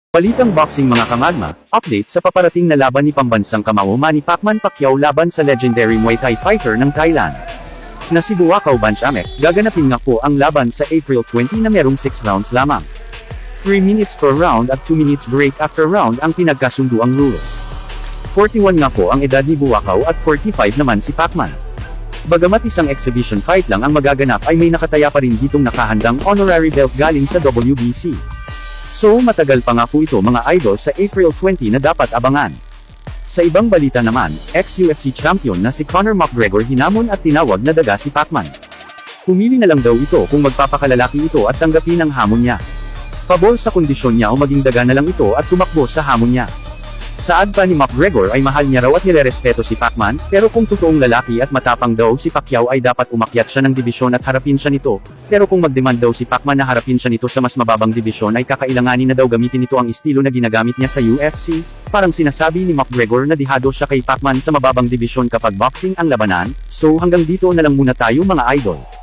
Balitang boxing mga kamagma, update sa paparating na laban ni pambansang kamao Manny Pacquiao laban sa legendary Muay Thai fighter ng Thailand na si Buakaw Banchamek. Gaganapin nga po ang laban sa April 20 na merong 6 rounds lamang. 3 minutes per round at 2 minutes break after round ang pinagkasunduang rules. 41 nga po ang edad ni Buakaw at 45 naman si Pacman. Bagamat isang exhibition fight lang ang magaganap ay may nakataya pa rin ditong nakahandang honorary belt galing sa WBC. So matagal pa nga po ito mga idol sa April 20 na dapat abangan. Sa ibang balita naman, ex-UFC champion na si Conor McGregor hinamon at tinawag na daga si Pacman. Pumili na lang daw ito kung magpapakalalaki ito at tanggapin ang hamon niya. Pabor sa kondisyon niya o maging daga na lang ito at tumakbo sa hamon niya. Saad pa ni McGregor ay mahal niya raw at nirerespeto si Pacman, pero kung totoong lalaki at matapang daw si Pacquiao ay dapat umakyat siya ng dibisyon at harapin siya nito, pero kung magdemand daw si Pacman na harapin siya nito sa mas mababang dibisyon ay kakailanganin na daw gamitin nito ang estilo na ginagamit niya sa UFC, parang sinasabi ni McGregor na dihado siya kay Pacman sa mababang dibisyon kapag boxing ang labanan. So hanggang dito na lang muna tayo mga idol.